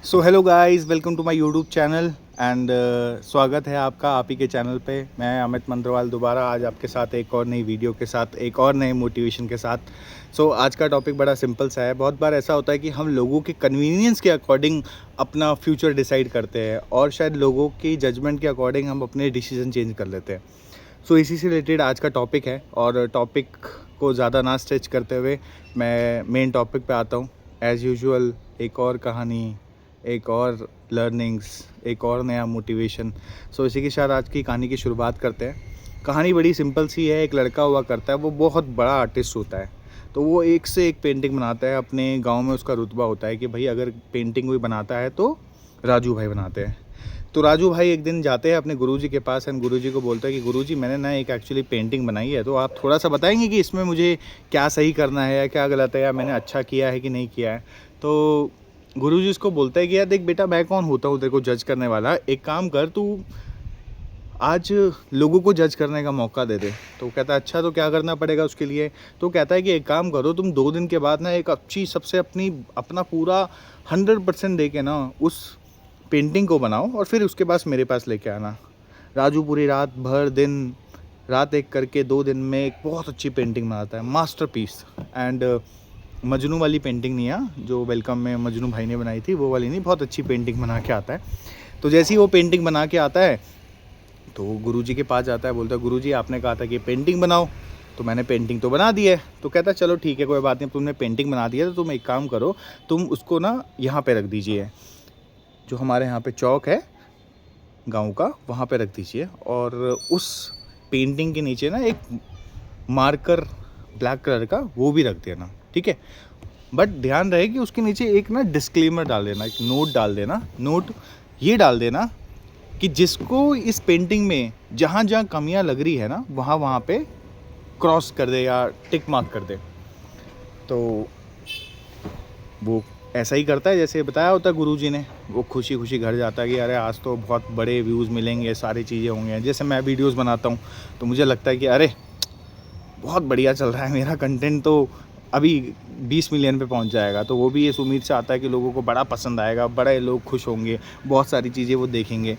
So hello guys, welcome to my YouTube channel and स्वागत है आपका आप ही के चैनल पे। मैं अमित मंत्रवाल दोबारा आज आपके साथ एक और नई वीडियो के साथ, एक और नए मोटिवेशन के साथ। आज का टॉपिक बड़ा सिंपल सा है। बहुत बार ऐसा होता है कि हम लोगों के कन्वीनियंस के अकॉर्डिंग अपना फ्यूचर डिसाइड करते हैं और शायद लोगों की जजमेंट के अकॉर्डिंग हम अपने डिसीजन चेंज कर लेते हैं। इसी से रिलेटेड आज का टॉपिक है और टॉपिक को ज़्यादा ना स्ट्रेच करते हुए मैं मेन टॉपिक पे आता हूँ। एज़ यूजुअल एक और कहानी, एक और लर्निंग्स, एक और नया मोटिवेशन। इसी के साथ आज की कहानी की शुरुआत करते हैं। कहानी बड़ी सिंपल सी है। एक लड़का हुआ करता है, वो बहुत बड़ा आर्टिस्ट होता है। तो वो एक से एक पेंटिंग बनाता है। अपने गांव में उसका रुतबा होता है कि भाई अगर पेंटिंग कोई बनाता है तो राजू भाई बनाते हैं। तो राजू भाई एक दिन जाते हैं अपने गुरुजी के पास एंड गुरुजी को बोलता है कि गुरुजी मैंने ना एक एक्चुअली पेंटिंग बनाई है, तो आप थोड़ा सा बताएंगे कि इसमें मुझे क्या सही करना है या क्या गलत है, या मैंने अच्छा किया है कि नहीं किया है। तो गुरुजी उसको बोलता है कि यार देख बेटा, मैं कौन होता हूँ तेरे को जज करने वाला। एक काम कर, तू आज लोगों को जज करने का मौका दे दे। तो कहता है अच्छा, तो क्या करना पड़ेगा उसके लिए। तो कहता है कि एक काम करो, तुम 2 दिन के बाद ना एक अच्छी सबसे अपना पूरा 100% दे के ना उस पेंटिंग को बनाओ और फिर उसके पास मेरे पास लेके आना। राजू पूरी रात भर दिन रात एक करके 2 दिन में एक बहुत अच्छी पेंटिंग बनाता है, मास्टरपीस। एंड मजनू वाली पेंटिंग नहीं है जो वेलकम में मजनू भाई ने बनाई थी, वो वाली नहीं, बहुत अच्छी पेंटिंग बना के आता है। तो जैसे ही वो पेंटिंग बना के आता है तो गुरुजी के पास जाता है, बोलता है गुरुजी आपने कहा था कि पेंटिंग बनाओ, तो मैंने पेंटिंग तो बना दी है। तो कहता है चलो ठीक है, कोई बात नहीं, तुमने पेंटिंग बना दी है तो तुम एक काम करो, तुम उसको ना यहाँ पे रख दीजिए, जो हमारे यहाँ पे चौक है गांव का, वहाँ पे रख दीजिए। और उस पेंटिंग के नीचे ना एक मार्कर ब्लैक कलर का वो भी रख देना, ठीक है। बट ध्यान रहे कि उसके नीचे एक ना डिस्क्लेमर डाल देना, एक नोट डाल देना। नोट ये डाल देना कि जिसको इस पेंटिंग में जहाँ जहाँ कमियाँ लग रही है ना, वहाँ वहाँ पे क्रॉस कर दे या टिक मार्क कर दे। तो वो ऐसा ही करता है जैसे बताया होता है गुरुजी ने। वो खुशी खुशी घर जाता है कि अरे आज तो बहुत बड़े व्यूज़ मिलेंगे, सारी चीज़ें होंगी। जैसे मैं वीडियोस बनाता हूँ तो मुझे लगता है कि अरे बहुत बढ़िया चल रहा है मेरा कंटेंट, तो अभी 20 मिलियन पे पहुंच जाएगा। तो वो भी इस उम्मीद से आता है कि लोगों को बड़ा पसंद आएगा, बड़े लोग खुश होंगे, बहुत सारी चीज़ें वो देखेंगे।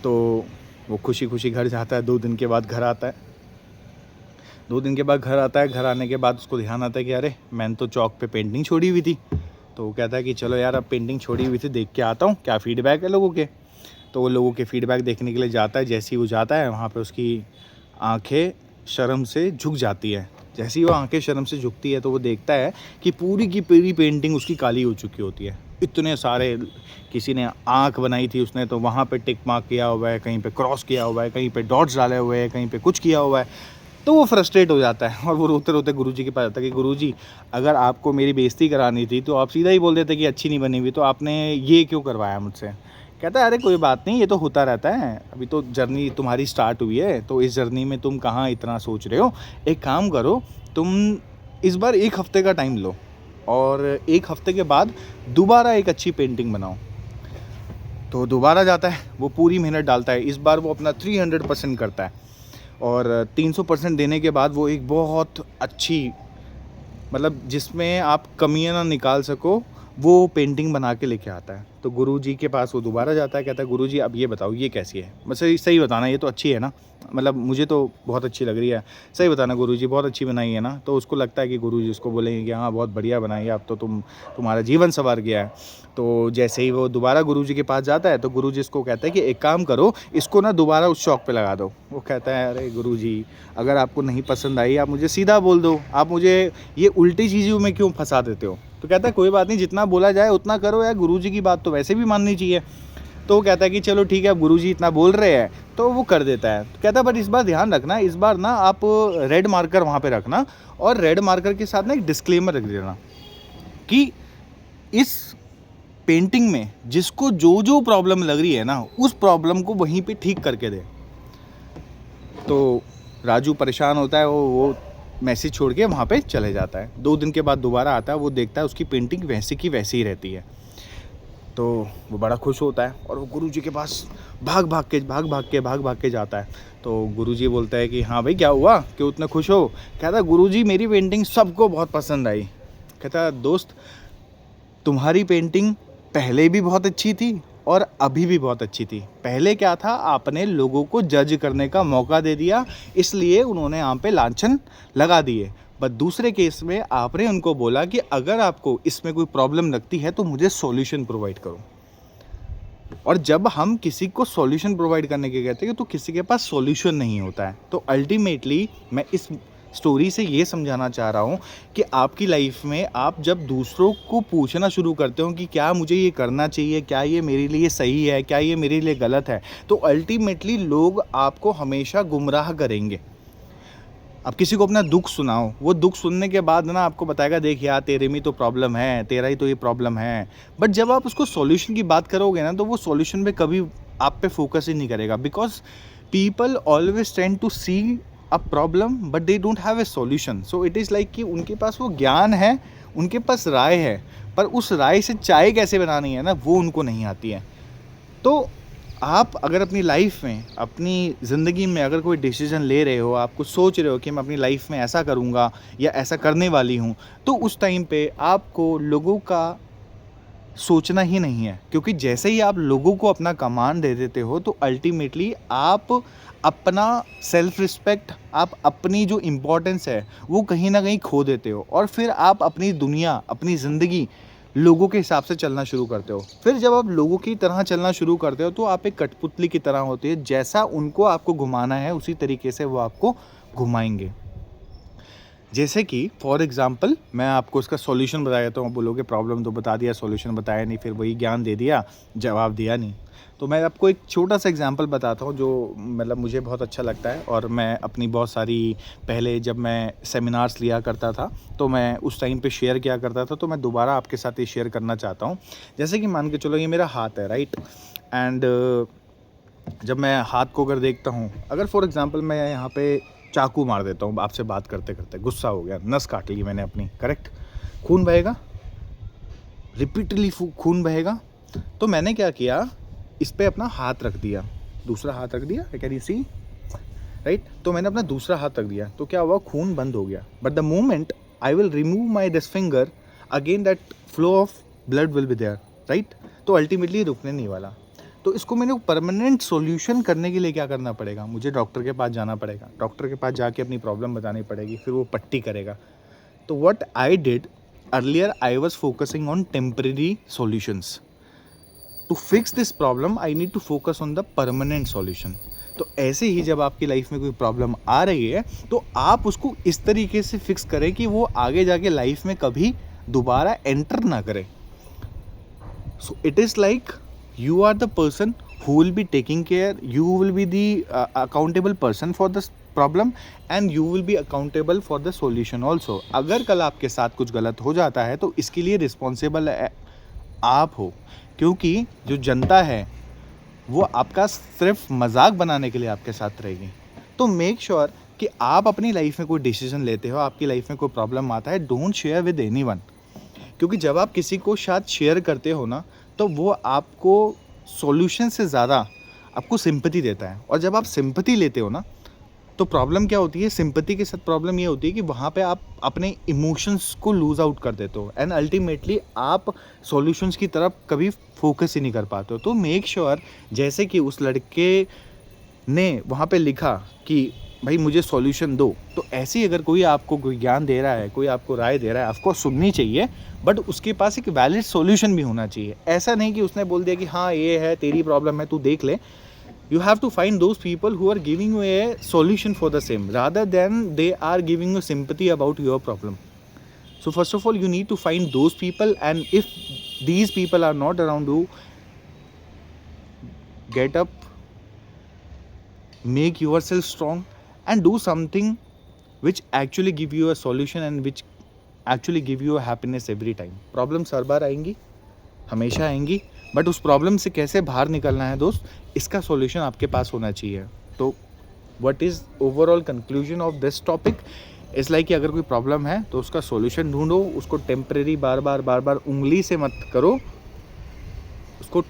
तो वो खुशी खुशी घर जाता है। 2 दिन के बाद घर आता है। 2 दिन के बाद घर आता है। घर आने के बाद उसको ध्यान आता है कि अरे मैंने तो चौक पे पेंटिंग छोड़ी हुई थी। तो वो कहता है कि चलो यार अब पेंटिंग छोड़ी हुई थी, देख के आता हूँ क्या फ़ीडबैक है लोगों के। तो वो लोगों के फ़ीडबैक देखने के लिए जाता है। जैसे ही वो जाता है वहाँ पे उसकी आंखें शर्म से झुक जाती है। जैसे ही वो आंखें शर्म से झुकती है तो वो देखता है कि पूरी की पूरी पेंटिंग उसकी काली हो चुकी होती है। इतने सारे, किसी ने आँख बनाई थी उसने तो वहाँ पे टिक मार्क किया हुआ है, कहीं पे क्रॉस किया हुआ है, कहीं पे डॉट्स डाले हुए हैं, कहीं पे कुछ किया हुआ है। तो वो फ्रस्ट्रेट हो जाता है और वो रोते रोते गुरुजी के पास जाता है कि गुरुजी अगर आपको मेरी बेइज्जती करानी थी तो आप सीधा ही बोल देते कि अच्छी नहीं बनी हुई, तो आपने ये क्यों करवाया मुझसे। कहता है अरे कोई बात नहीं, ये तो होता रहता है, अभी तो जर्नी तुम्हारी स्टार्ट हुई है, तो इस जर्नी में तुम कहाँ इतना सोच रहे हो। एक काम करो, तुम इस बार 1 हफ्ते का टाइम लो और 1 हफ्ते के बाद दोबारा एक अच्छी पेंटिंग बनाओ। तो दोबारा जाता है, वो पूरी मेहनत डालता है। इस बार वो अपना 300% करता है और 300% देने के बाद वो एक बहुत अच्छी, मतलब जिसमें आप कमियां ना निकाल सको, वो पेंटिंग बना के लेके आता है। तो गुरुजी के पास वो दोबारा जाता है। कहता है गुरुजी अब ये बताओ ये कैसी है, मतलब सही बताना, ये तो अच्छी है ना, मतलब मुझे तो बहुत अच्छी लग रही है, सही बताना गुरुजी, बहुत अच्छी बनाई है ना। तो उसको लगता है कि गुरुजी उसको बोलेंगे कि हाँ बहुत बढ़िया बनाई है, अब तो तुम्हारा जीवन संवर गया है। तो जैसे ही वो दोबारा गुरुजी के पास जाता है तो गुरुजी इसको कहता है कि एक काम करो, इसको ना दोबारा उस चौक पे लगा दो। वो कहता है अरे गुरुजी अगर आपको नहीं पसंद आई आप मुझे सीधा बोल दो, आप मुझे ये उल्टी चीज़ों में क्यों फंसा देते हो। तो कहता है कोई बात नहीं, जितना बोला जाए उतना करो यार, गुरुजी की बात तो वैसे भी माननी चाहिए। तो वो कहता है कि चलो ठीक है, अब गुरुजी इतना बोल रहे हैं तो वो कर देता है। तो कहता है बट इस बार ध्यान रखना, इस बार ना आप रेड मार्कर वहाँ पे रखना और रेड मार्कर के साथ ना एक डिस्क्लेमर रख देना कि इस पेंटिंग में जिसको जो जो प्रॉब्लम लग रही है ना, उस प्रॉब्लम को वहीं पे ठीक करके दे। तो राजू परेशान होता है, वो मैसेज छोड़ के वहाँ पे चले जाता है। 2 दिन के बाद दोबारा आता है, वो देखता है उसकी पेंटिंग वैसे की वैसे ही रहती है। तो वो बड़ा खुश होता है और वो गुरुजी के पास भाग भाग के जाता है। तो गुरुजी बोलता है कि हाँ भाई क्या हुआ, क्यों इतना खुश हो। कहता है गुरुजी मेरी पेंटिंग सबको बहुत पसंद आई। कहता है दोस्त तुम्हारी पेंटिंग पहले भी बहुत अच्छी थी और अभी भी बहुत अच्छी थी। पहले क्या था, आपने लोगों को जज करने का मौका दे दिया, इसलिए उन्होंने यहाँ पे लांछन लगा दिए। बट दूसरे केस में आपने उनको बोला कि अगर आपको इसमें कोई प्रॉब्लम लगती है तो मुझे सॉल्यूशन प्रोवाइड करो। और जब हम किसी को सॉल्यूशन प्रोवाइड करने के कहते हैं तो किसी के पास सॉल्यूशन नहीं होता है। तो अल्टीमेटली मैं इस स्टोरी से ये समझाना चाह रहा हूँ कि आपकी लाइफ में आप जब दूसरों को पूछना शुरू करते हो कि क्या मुझे ये करना चाहिए, क्या ये मेरे लिए सही है, क्या ये मेरे लिए गलत है, तो अल्टीमेटली लोग आपको हमेशा गुमराह करेंगे। अब किसी को अपना दुख सुनाओ, वो दुख सुनने के बाद ना आपको बताएगा देख यार तेरे में तो प्रॉब्लम है, तेरा ही तो ये प्रॉब्लम है। बट जब आप उसको सॉल्यूशन की बात करोगे ना तो वो सॉल्यूशन पे कभी आप पे फोकस ही नहीं करेगा, because people always tend to see a problem but they don't have a solution. So it is like कि उनके पास वो ज्ञान है, उनके पास राय है, पर उस राय से चाय कैसे बनानी है ना वो उनको नहीं आती है। तो आप अगर अपनी लाइफ में, अपनी ज़िंदगी में अगर कोई डिसीज़न ले रहे हो, आप कुछ सोच रहे हो कि मैं अपनी लाइफ में ऐसा करूँगा या ऐसा करने वाली हूँ, तो उस टाइम पे आपको लोगों का सोचना ही नहीं है। क्योंकि जैसे ही आप लोगों को अपना कमांड दे देते हो तो अल्टीमेटली आप अपना सेल्फ रिस्पेक्ट, आप अपनी जो इम्पोर्टेंस है वो कहीं ना कहीं खो देते हो, और फिर आप अपनी दुनिया, अपनी ज़िंदगी लोगों के हिसाब से चलना शुरू करते हो। फिर जब आप लोगों की तरह चलना शुरू करते हो तो आप एक कठपुतली की तरह होती है, जैसा उनको आपको घुमाना है उसी तरीके से वो आपको घुमाएंगे। जैसे कि फॉर एग्जांपल मैं आपको इसका सॉल्यूशन बता देता हूँ। आप बोलोगे प्रॉब्लम तो बता दिया, सॉल्यूशन बताया नहीं, फिर वही ज्ञान दे दिया, जवाब दिया नहीं। तो मैं आपको एक छोटा सा एग्जांपल बताता हूँ जो मतलब मुझे बहुत अच्छा लगता है, और मैं अपनी बहुत सारी, पहले जब मैं सेमिनार्स लिया करता था तो मैं उस टाइम पे शेयर किया करता था, तो मैं दोबारा आपके साथ ये शेयर करना चाहता हूँ। जैसे कि मान के चलो ये मेरा हाथ है, राइट, एंड जब मैं हाथ को अगर देखता हूँ, अगर फॉर एग्जांपल मैं यहाँ पे चाकू मार देता हूँ आपसे बात करते करते, गुस्सा हो गया, नस काट ली मैंने अपनी, करेक्ट, खून बहेगा, रिपीटली खून बहेगा। तो मैंने क्या किया, इस पे अपना हाथ रख दिया, दूसरा हाथ रख दिया, कैन यू सी, राइट। तो मैंने अपना दूसरा हाथ रख दिया, तो क्या हुआ, खून बंद हो गया। But the moment I will remove my this finger, again that flow of blood will be there, right. तो अल्टीमेटली रुकने नहीं वाला। तो इसको मैंने परमानेंट सॉल्यूशन करने के लिए क्या करना पड़ेगा, मुझे डॉक्टर के पास जाना पड़ेगा, डॉक्टर के पास जाके अपनी प्रॉब्लम बतानी पड़ेगी, फिर वो पट्टी करेगा। तो what I did earlier, I was focusing on temporary solutions. To fix this problem I need to focus on the permanent solution. तो ऐसे ही जब आपकी लाइफ में कोई प्रॉब्लम आ रही है तो आप उसको इस तरीके से फिक्स करें कि वो आगे जाके लाइफ में कभी दोबारा एंटर ना करे। सो it is like you are the person who will be taking care, you will be the accountable person for this problem and you will be accountable for the solution also। अगर कल आपके साथ कुछ गलत हो जाता है तो इसके लिए रिस्पॉन्सिबल आप हो, क्योंकि जो जनता है वो आपका सिर्फ मजाक बनाने के लिए आपके साथ रहेगी। तो मेक श्योर कि आप अपनी लाइफ में कोई डिसीजन लेते हो, आपकी लाइफ में कोई प्रॉब्लम आता है, डोंट शेयर विद एनीवन। क्योंकि जब आप किसी को साथ शेयर करते हो ना तो वो आपको सॉल्यूशन से ज़्यादा आपको सिंपैथी देता है, और जब आप सिंपैथी लेते हो ना तो प्रॉब्लम क्या होती है, सिंपैथी के साथ प्रॉब्लम ये होती है कि वहाँ पे आप अपने इमोशंस को लूज़ आउट कर देते हो, एंड अल्टीमेटली आप सॉल्यूशंस की तरफ कभी फोकस ही नहीं कर पाते हो। तो मेक श्योर जैसे कि उस लड़के ने वहाँ पे लिखा कि भाई मुझे सॉल्यूशन दो, तो ऐसे ही अगर कोई आपको कोई ज्ञान दे रहा है, कोई आपको राय दे रहा है, आपको सुननी चाहिए, बट उसके पास एक वैलिड सॉल्यूशन भी होना चाहिए। ऐसा नहीं कि उसने बोल दिया कि हाँ ये है, तेरी प्रॉब्लम है, तू देख ले। You have to find those people who are giving you a solution for the same rather than they are giving you sympathy about your problem. So first of all you need to find those people, and if these people are not around you, get up, make yourself strong and do something which actually give you a solution and which actually give you a happiness every time। Problems हर बार आएंगी, हमेशा आएंगी, but उस problem से कैसे बाहर निकलना है दोस्त, इसका सॉल्यूशन आपके पास होना चाहिए। तो what is overall conclusion of this topic is like कि अगर कोई प्रॉब्लम है तो उसका सॉल्यूशन ढूंढो, उसको टेम्परेरी बार बार उंगली से मत करो, उसको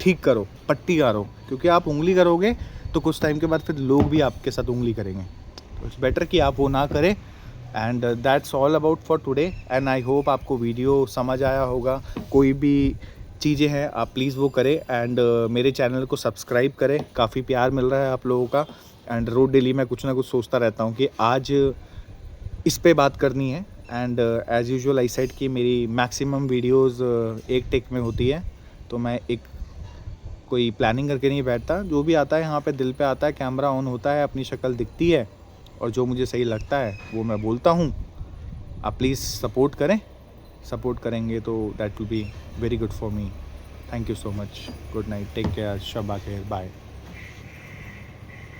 ठीक करो, पट्टी करो, क्योंकि आप उंगली करोगे तो कुछ टाइम के बाद फिर लोग भी आपके साथ उंगली करेंगे। तो इट्स बेटर कि आप वो ना करें। And that's all about for today, and I hope आपको वीडियो समझ आया होगा। कोई भी चीज़ें हैं आप प्लीज़ वो करें एंड मेरे चैनल को सब्सक्राइब करें। काफ़ी प्यार मिल रहा है आप लोगों का एंड रोज़ डेली मैं कुछ ना कुछ सोचता रहता हूँ कि आज इस पे बात करनी है and as usual I said कि मेरी मैक्सिमम वीडियोज़ एक टेक में होती है, तो मैं एक कोई प्लानिंग करके नहीं बैठता। जो भी आता है यहाँ पे दिल पे आता है, कैमरा ऑन होता है, अपनी शक्ल दिखती है और जो मुझे सही लगता है वो मैं बोलता हूँ। आप प्लीज़ सपोर्ट करें, सपोर्ट करेंगे तो that will be very good for me. Thank you so much. Good night, take care, शब आ खैर, बाय।